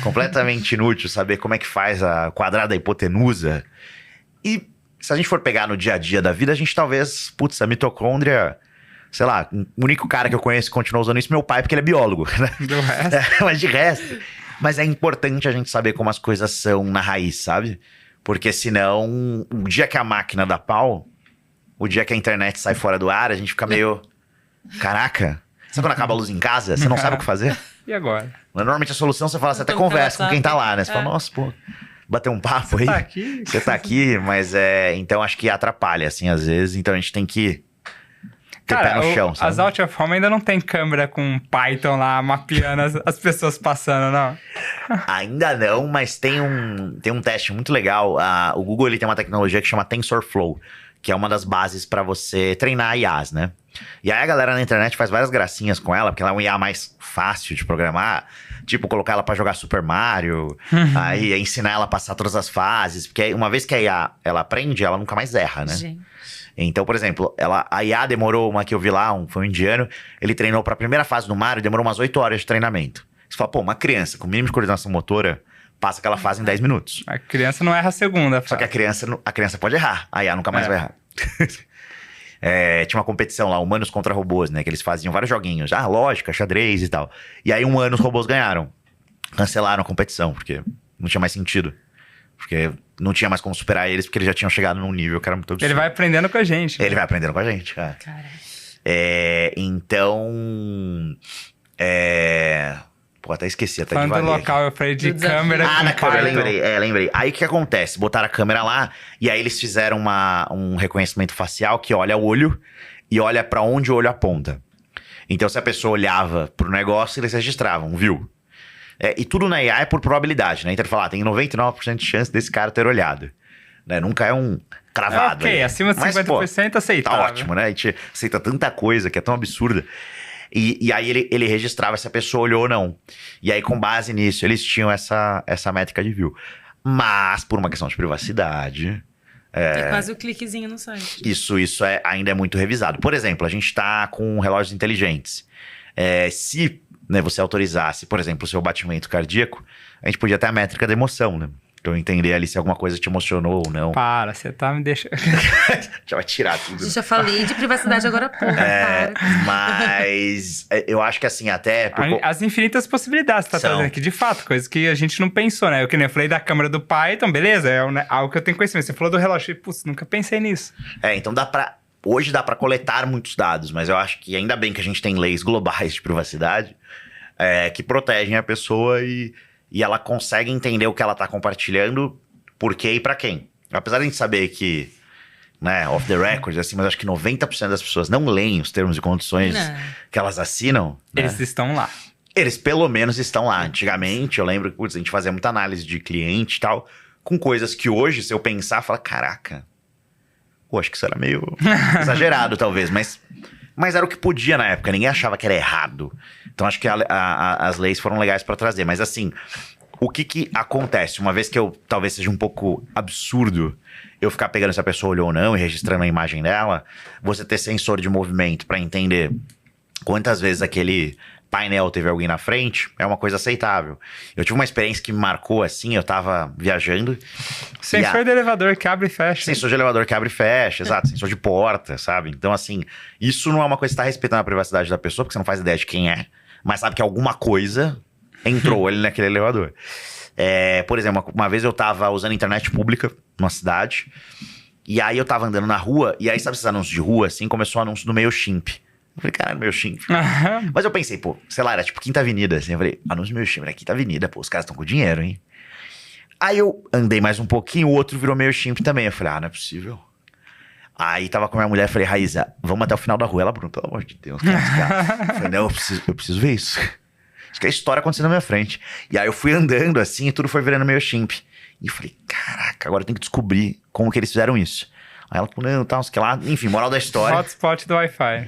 Completamente inútil saber como é que faz a quadrada da hipotenusa. E se a gente for pegar no dia a dia da vida, a gente talvez, putz, a mitocôndria... Sei lá, o único cara que eu conheço que continua usando isso é meu pai, porque ele é biólogo. Né? Do resto. Mas de resto... Mas é importante a gente saber como as coisas são na raiz, sabe? Porque senão, o dia que a máquina dá pau, o dia que a internet sai fora do ar, a gente fica meio... Caraca, sabe quando acaba a luz em casa? Você não sabe o que fazer? E agora? Normalmente a solução você fala, você até conversa com quem tá lá, né? Você fala, nossa, pô, bater um papo aí. Tá aqui? Você tá aqui, mas então acho que atrapalha, assim, às vezes. Então a gente tem que... Cara, pé no chão, sabe? as Out of Home ainda não tem câmera com Python lá mapeando as pessoas passando, não? Ainda não, mas tem um teste muito legal. O Google ele tem uma tecnologia que chama TensorFlow, que é uma das bases para você treinar IAs, né? E aí a galera na internet faz várias gracinhas com ela, porque ela é um IA mais fácil de programar. Tipo, colocar ela pra jogar Super Mario, aí ensinar ela a passar todas as fases. Porque uma vez que a IA ela aprende, ela nunca mais erra, né? Gente. Então, por exemplo, a IA demorou, uma que eu vi lá, foi um indiano, ele treinou pra primeira fase do Mario, demorou umas 8 horas de treinamento. Você fala, pô, uma criança com mínimo de coordenação motora passa aquela fase em 10 minutos. A criança não erra a segunda. Só que a criança pode errar, a IA nunca mais vai errar. Tinha uma competição lá, humanos contra robôs, né? Que eles faziam vários joguinhos. Lógica, xadrez e tal. E aí um ano os robôs ganharam. Cancelaram a competição, porque não tinha mais sentido. Porque não tinha mais como superar eles, porque eles já tinham chegado num nível que era muito absurdo. Ele vai aprendendo com a gente. Ele vai aprendendo com a gente, cara. Então... Pô, até esqueci, até falando do local, eu falei de câmera. Na câmera, lembrei. Aí o que acontece? Botaram a câmera lá, e aí eles fizeram um reconhecimento facial que olha o olho e olha pra onde o olho aponta. Então, se a pessoa olhava pro negócio, eles registravam, viu? E tudo na IA é por probabilidade, né? Então ele fala, tem 99% de chance desse cara ter olhado. Né? Nunca é um cravado. Ok, acima de 50% aceitável. Tá ótimo, né? A gente aceita tanta coisa que é tão absurda. E aí ele registrava se a pessoa olhou ou não. E aí, com base nisso, eles tinham essa métrica de view. Mas, por uma questão de privacidade... É quase o cliquezinho no site. Isso ainda é muito revisado. Por exemplo, a gente tá com relógios inteligentes. Se você autorizasse, por exemplo, o seu batimento cardíaco, a gente podia ter a métrica da emoção, né? Então entender ali se alguma coisa te emocionou ou não. Para, você tá me deixando... Já vai tirar tudo. Já falei de privacidade agora há pouco. Mas eu acho que assim, até... As infinitas possibilidades que tá trazendo aqui, de fato, coisas que a gente não pensou, né? Eu que nem falei da câmera do Python, beleza, algo que eu tenho conhecimento. Você falou do relógio, putz, nunca pensei nisso. Então hoje dá pra coletar muitos dados, mas eu acho que ainda bem que a gente tem leis globais de privacidade que protegem a pessoa e ela consegue entender o que ela tá compartilhando, por quê e pra quem. Apesar de a gente saber que, né, off the record, assim, mas acho que 90% das pessoas não leem os termos e condições que elas assinam. Eles estão lá. Eles pelo menos estão lá. Antigamente, eu lembro que a gente fazia muita análise de cliente e tal, com coisas que hoje, se eu pensar, fala, caraca, acho que isso era meio exagerado, talvez, mas era o que podia na época, ninguém achava que era errado. Então acho que as leis foram legais pra trazer. Mas assim, o que acontece? Uma vez que talvez seja um pouco absurdo eu ficar pegando se a pessoa olhou ou não e registrando a imagem dela, você ter sensor de movimento pra entender quantas vezes aquele painel teve alguém na frente, é uma coisa aceitável. Eu tive uma experiência que me marcou assim, eu tava viajando... Sensor de elevador que abre e fecha. Sensor de elevador que abre e fecha, exato. Sensor de porta, sabe? Então assim, isso não é uma coisa que você tá respeitando a privacidade da pessoa, porque você não faz ideia de quem é, mas sabe que alguma coisa entrou ali naquele elevador. Por exemplo, uma vez eu tava usando internet pública numa cidade, e aí eu tava andando na rua, e aí sabe esses anúncios de rua, assim, começou o anúncio do MailChimp. Eu falei, caralho, MailChimp. Mas eu pensei, pô, sei lá, era tipo Quinta Avenida, assim. Eu falei, anúncio do MailChimp, era Quinta Avenida, pô, os caras estão com dinheiro, hein? Aí eu andei mais um pouquinho, o outro virou MailChimp também. Eu falei, não é possível. Aí tava com a minha mulher, falei, Raíza, vamos até o final da rua. Ela, Bruno, pelo amor de Deus, cara. Eu falei, não, eu preciso ver isso. Acho que é a história acontecendo na minha frente. E aí eu fui andando assim e tudo foi virando MailChimp. E eu falei, caraca, agora eu tenho que descobrir como que eles fizeram isso. Aí ela falou, não, tal, não sei o que lá. Enfim, moral da história. Hotspot do Wi-Fi.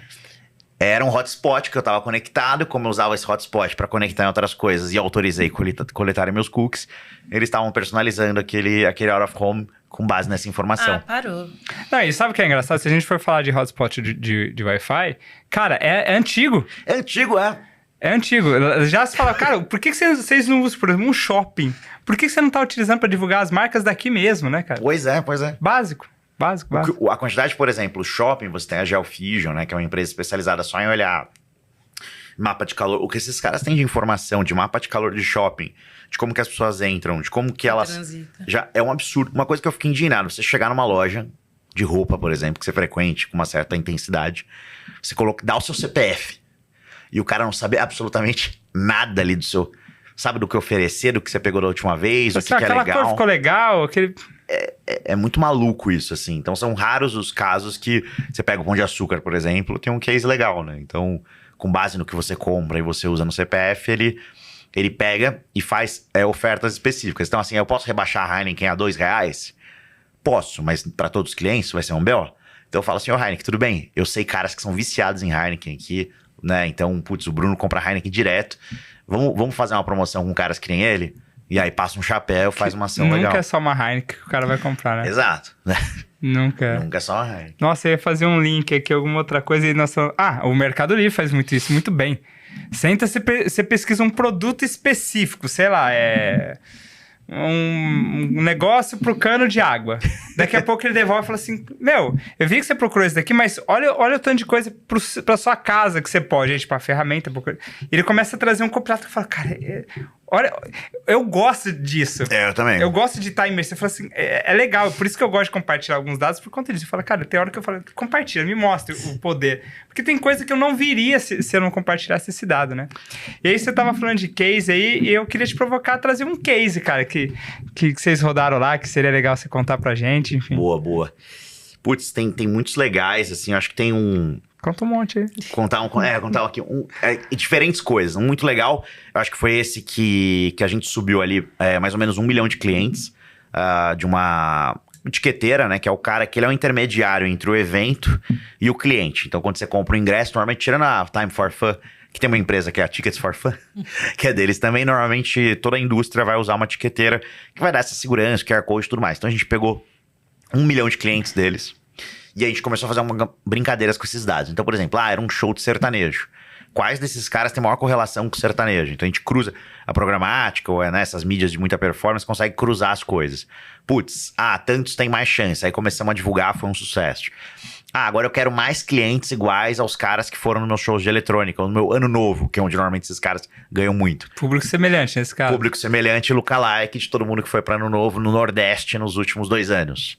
Era um hotspot que eu tava conectado, como eu usava esse hotspot para conectar em outras coisas e autorizei coletarem meus cookies, eles estavam personalizando aquele out of home com base nessa informação. Parou. Não, e sabe o que é engraçado? Se a gente for falar de hotspot de Wi-Fi, cara, é antigo. É antigo, É antigo. Já se fala, cara, por que vocês não usam, por exemplo, um shopping? Por que você não tá utilizando para divulgar as marcas daqui mesmo, né, cara? Pois é. Básico. A quantidade, por exemplo, shopping, você tem a Geofusion, né, que é uma empresa especializada só em olhar mapa de calor. O que esses caras têm de informação de mapa de calor de shopping, de como que as pessoas entram, de como que elas... Transita. Já é um absurdo. Uma coisa que eu fiquei indignado, você chegar numa loja de roupa, por exemplo, que você frequente com uma certa intensidade, você dá o seu CPF e o cara não sabe absolutamente nada ali do seu... Sabe do que oferecer, do que você pegou da última vez, o que é legal. Aquela cor ficou legal, aquele... É muito maluco isso, assim. Então, são raros os casos que você pega o Pão de Açúcar, por exemplo, tem um case legal, né? Então, com base no que você compra e você usa no CPF, ele pega e faz ofertas específicas. Então, assim, eu posso rebaixar a Heineken a R$2? Posso, mas para todos os clientes vai ser um BO. Então, eu falo assim, Heineken, tudo bem. Eu sei caras que são viciados em Heineken aqui, né? Então, putz, o Bruno compra Heineken direto. Vamos fazer uma promoção com caras que nem ele? E aí passa um chapéu, faz uma ação legal. Nunca é só uma Heineken que o cara vai comprar, né? Exato. Nunca. Nunca só... Nossa, eu ia fazer um link aqui, alguma outra coisa e nós falamos... Ah, o Mercado Livre faz muito isso, muito bem. Senta, você pesquisa um produto específico, sei lá, um negócio pro cano de água. Daqui a pouco ele devolve e fala assim, meu, eu vi que você procurou isso daqui, mas olha o tanto de coisa pra sua casa que você pode, tipo, a ferramenta. Ele começa a trazer um compilado que fala, cara, olha, eu gosto disso. Eu também. Eu gosto de estar imerso. Eu falo assim, é legal, por isso que eu gosto de compartilhar alguns dados por conta disso. Eu falo, cara, tem hora que eu falo, compartilha, me mostra o poder. Porque tem coisa que eu não viria se eu não compartilhasse esse dado, né? E aí você tava falando de case aí, e eu queria te provocar a trazer um case, cara, que vocês rodaram lá, que seria legal você contar pra gente, enfim. Boa. Putz, tem muitos legais, assim, eu acho que tem um... Conta um monte aí. Contar aqui diferentes coisas. Um muito legal, eu acho que foi esse que a gente subiu ali, mais ou menos 1 milhão de clientes de uma etiqueteira, né? Que é o cara que ele é um intermediário entre o evento e o cliente. Então, quando você compra o ingresso, normalmente tirando a Time for Fun, que tem uma empresa que é a Tickets for Fun, que é deles também, normalmente toda a indústria vai usar uma etiqueteira que vai dar essa segurança, QR Code e tudo mais. Então, a gente pegou 1 milhão de clientes deles. E a gente começou a fazer brincadeiras com esses dados. Então, por exemplo, era um show de sertanejo. Quais desses caras têm maior correlação com o sertanejo? Então a gente cruza a programática, ou essas mídias de muita performance, consegue cruzar as coisas. Putz, tantos têm mais chance. Aí começamos a divulgar, foi um sucesso. Agora eu quero mais clientes iguais aos caras que foram nos meus shows de eletrônica, no meu ano novo, que é onde normalmente esses caras ganham muito. Público semelhante nesse caso. Público semelhante, lookalike de todo mundo que foi para ano novo no Nordeste nos últimos 2 anos.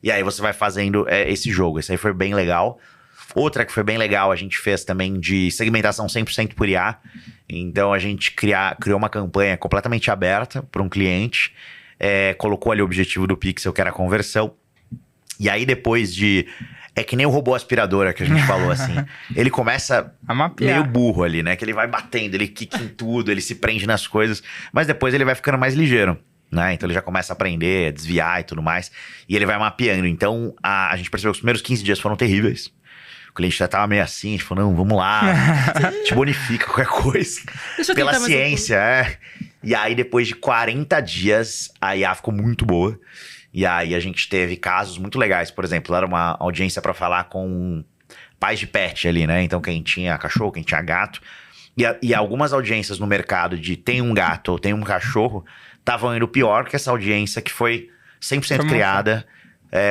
E aí você vai fazendo esse jogo. Esse aí foi bem legal. Outra que foi bem legal, a gente fez também de segmentação 100% por IA. Então a gente criou uma campanha completamente aberta para um cliente. Colocou ali o objetivo do Pixel, que era a conversão. E aí depois de... É que nem o robô aspiradora que a gente falou, assim. Ele começa a mapear. Meio burro ali, né? Que ele vai batendo, ele quica em tudo, ele se prende nas coisas. Mas depois ele vai ficando mais ligeiro. Né? Então ele já começa a aprender, a desviar e tudo mais. E ele vai mapeando. Então a gente percebeu que os primeiros 15 dias foram terríveis. O cliente já tava meio assim, a gente falou, não, vamos lá, te bonifica qualquer coisa. Pela ciência, E aí depois de 40 dias, a IA ficou muito boa. E aí a gente teve casos muito legais. Por exemplo, era uma audiência para falar com pais de pet ali, né? Então quem tinha cachorro, quem tinha gato. E algumas audiências no mercado de tem um gato ou tem um cachorro estavam indo pior que essa audiência que foi 100% criada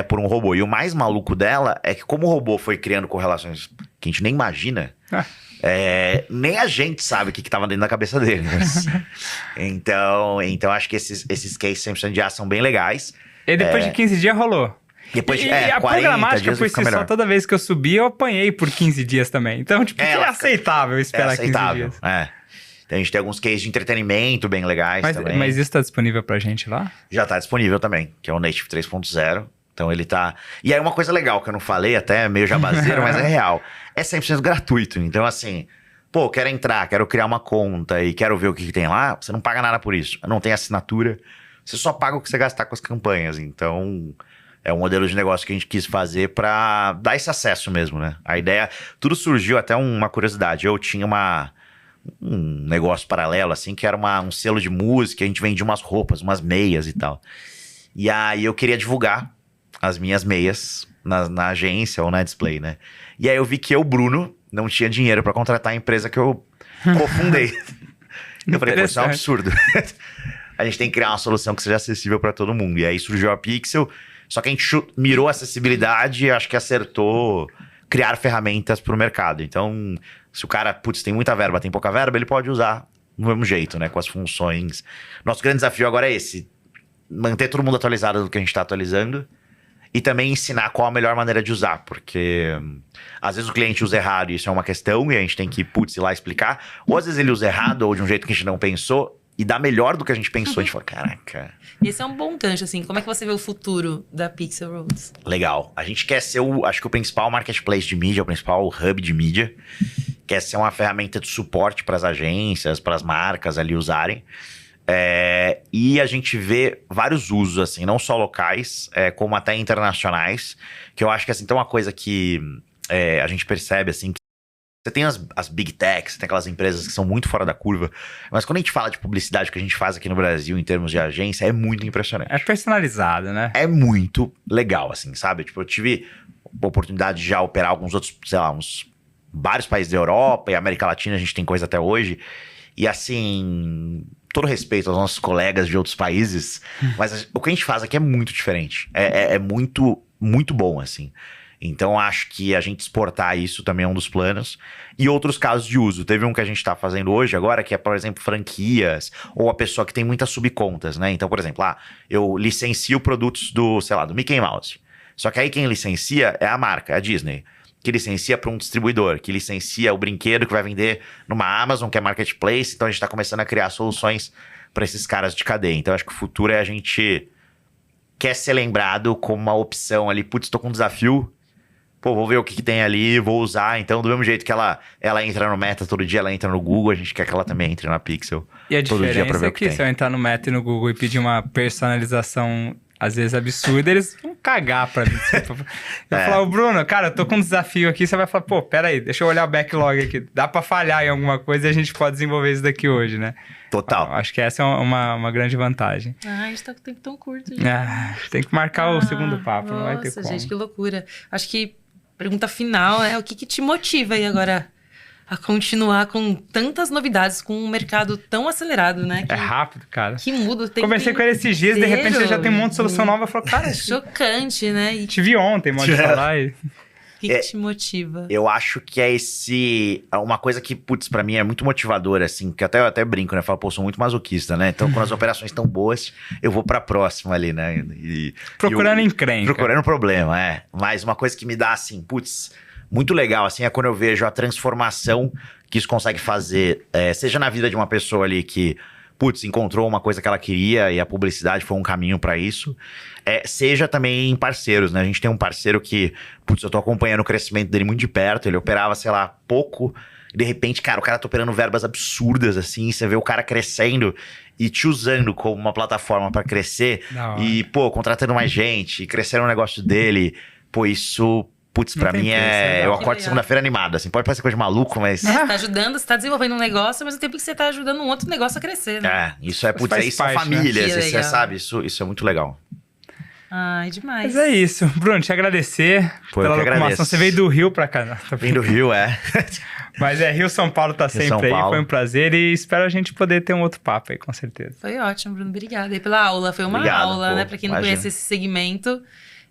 por um robô. E o mais maluco dela é que como o robô foi criando correlações que a gente nem imagina, nem a gente sabe o que estava dentro da cabeça dele. Então acho que esses cases 100% de IA são bem legais. E depois de 15 dias rolou. Depois de a programática por si só, toda vez que eu subi, eu apanhei por 15 dias também. Então, tipo, é aceitável esperar 15 dias. Então a gente tem alguns cases de entretenimento bem legais também. Mas isso tá disponível pra gente lá? Já tá disponível também, que é o Native 3.0. Então ele tá... E aí uma coisa legal que eu não falei, até meio jabazeiro, mas é real. É 100% gratuito. Então assim, pô, quero entrar, quero criar uma conta e quero ver o que tem lá, você não paga nada por isso. Não tem assinatura, você só paga o que você gastar com as campanhas. Então... É um modelo de negócio que a gente quis fazer para dar esse acesso mesmo, né? A ideia... Tudo surgiu até uma curiosidade. Eu tinha um negócio paralelo, assim, que era um selo de música. A gente vendia umas roupas, umas meias e tal. E aí eu queria divulgar as minhas meias na agência ou na display, né? E aí eu vi que eu, Bruno, não tinha dinheiro para contratar a empresa que eu cofundei. Eu falei, pô, isso é um absurdo. A gente tem que criar uma solução que seja acessível para todo mundo. E aí surgiu a Pixel... Só que a gente mirou a acessibilidade e acho que acertou criar ferramentas para o mercado. Então, se o cara, tem muita verba, tem pouca verba, ele pode usar do mesmo jeito, né? Com as funções. Nosso grande desafio agora é esse. Manter todo mundo atualizado do que a gente está atualizando. E também ensinar qual a melhor maneira de usar. Porque às vezes o cliente usa errado e isso é uma questão e a gente tem que, ir lá explicar. Ou às vezes ele usa errado ou de um jeito que a gente não pensou. E dá melhor do que a gente pensou. A gente fala, caraca... Esse é um bom gancho, assim. Como é que você vê o futuro da Pixel Roads? Legal. A gente quer ser, acho que o principal marketplace de mídia, o principal hub de mídia. Quer ser uma ferramenta de suporte para as agências, para as marcas ali usarem. E a gente vê vários usos, assim, não só locais, como até internacionais. Que eu acho que, assim, tem uma coisa que a gente percebe, assim, Você tem as big techs, tem aquelas empresas que são muito fora da curva. Mas quando a gente fala de publicidade que a gente faz aqui no Brasil em termos de agência, é muito impressionante. É personalizado, né? É muito legal, assim, sabe? Tipo, eu tive a oportunidade de já operar alguns outros, sei lá, vários países da Europa e América Latina, a gente tem coisa até hoje. E assim, todo respeito aos nossos colegas de outros países, mas o que a gente faz aqui é muito diferente. É muito, muito bom, assim. Então, acho que a gente exportar isso também é um dos planos. E outros casos de uso. Teve um que a gente está fazendo hoje agora, que é, por exemplo, franquias, ou a pessoa que tem muitas subcontas, né? Então, por exemplo, eu licencio produtos do, sei lá, do Mickey Mouse. Só que aí quem licencia é a marca, é a Disney. Que licencia para um distribuidor, que licencia o brinquedo que vai vender numa Amazon, que é Marketplace. Então, a gente está começando a criar soluções para esses caras de cadeia. Então, acho que o futuro é a gente quer ser lembrado como uma opção ali. Putz, estou com um desafio. Pô, vou ver o que tem ali, vou usar. Então, do mesmo jeito que ela entra no Meta todo dia, ela entra no Google, a gente quer que ela também entre na Pixel E a todo dia pra diferença ver é o que que tem. se eu entrar no Meta e no Google e pedir uma personalização, às vezes absurda, eles vão cagar pra mim. Eu falar, ô Bruno, cara, eu tô com um desafio aqui, você vai falar, pô, peraí, deixa eu olhar o backlog aqui. Dá pra falhar em alguma coisa e a gente pode desenvolver isso daqui hoje, né? Total. Acho que essa é uma grande vantagem. Ai, a gente tá com o tempo tão curto, gente. Tem que marcar o segundo papo, não vai ter Nossa, como. gente, que loucura. Acho que pergunta final é o que te motiva aí agora a continuar com tantas novidades, com um mercado tão acelerado, né? É rápido, cara. Que muda o tempo Conversei com ele esses dias, de repente ele já tem um monte de solução nova. Eu falo, cara, Chocante, né? E o te vi ontem, pode falar. que te motiva? Eu acho que é uma coisa que, putz, pra mim é muito motivadora, assim, que eu até brinco, né? Falo, pô, sou muito masoquista, né? Então, quando as operações estão boas, eu vou pra próxima ali, né? Procurando encrenca. Procurando problema, Mas uma coisa que me dá, assim, putz, muito legal, assim, é quando eu vejo a transformação que isso consegue fazer, seja na vida de uma pessoa ali que, putz, encontrou uma coisa que ela queria e a publicidade foi um caminho pra isso, seja também em parceiros, né? A gente tem um parceiro que, putz, eu tô acompanhando o crescimento dele muito de perto, ele operava, sei lá, pouco, e de repente, cara, o cara tá operando verbas absurdas, assim, você vê o cara crescendo e te usando como uma plataforma pra crescer, e, pô, contratando mais gente, e crescendo o negócio dele, pô, isso... Putz, pra mim eu acordo segunda-feira animado, assim. Pode parecer coisa de maluco, mas... Você tá ajudando, você tá desenvolvendo um negócio, ao mesmo tempo que você tá ajudando um outro negócio a crescer, né? Isso é, putz, faz isso são parte, né? famílias, Que você legal. sabe? Isso é muito legal. Ai, demais. Mas é isso. Bruno, te agradecer Pô, pela eu que locomoção. agradeço. Você veio do Rio pra cá. Vim do Rio, Mas Rio-São Paulo tá sempre São aí. Paulo. Foi um prazer e espero a gente poder ter um outro papo aí, com certeza. Foi ótimo, Bruno. Obrigada aí pela aula. Foi uma Obrigado, aula, pô. né? Pra quem não Imagina. conhece esse segmento,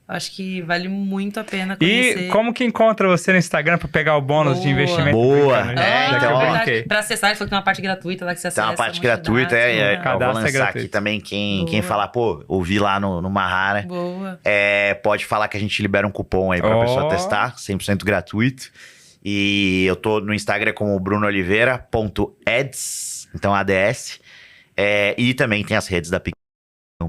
eu acho que vale muito a pena conhecer. E como que encontra você no Instagram pra pegar o bônus de Boa. investimento? Boa. Brincando, É, já que então, eu ó. brinquei. Pra acessar, ele falou que tem uma parte gratuita lá que você acessa. Tem uma parte um monte de gratuita, dados. eu vou Cadastro é lançar gratuito. aqui também quem Boa. falar, pô, ouvi lá no Mahara. Boa. Pode falar que a gente libera um cupom aí pra pessoa testar, 100% gratuito. E eu tô no Instagram como brunooliveira.ads, então ADS. E também tem as redes da Pixel,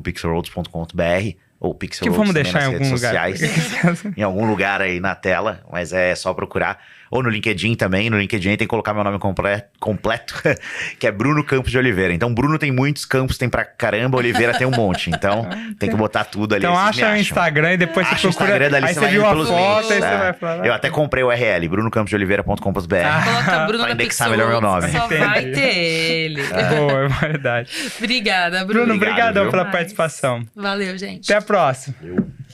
pixelroads.com.br ou Que Pixel vamos Roads deixar em também nas algum redes lugar. sociais. Em algum lugar aí na tela, mas é só procurar. Ou no LinkedIn também. No LinkedIn tem que colocar meu nome completo, que é Bruno Campos de Oliveira. Então, Bruno tem muitos campos, tem pra caramba, Oliveira tem um monte. Então, tem que botar tudo ali. Então vocês me acha o acham. Instagram e depois Acha você o procura. Instagram dali, Aí você você vai viu indo a pelos foto, links, aí você vai falar. Eu até comprei o URL, brunocamposdeoliveira.com.br. Coloca Bruno pra da indexar Pixel melhor meu Roads, nome. Só vai Entendi. ter ele. Boa, é verdade. Obrigada, Bruno. Bruno, Obrigado, obrigadão viu? pela Demais. participação. Valeu, gente. Até a próxima. Eu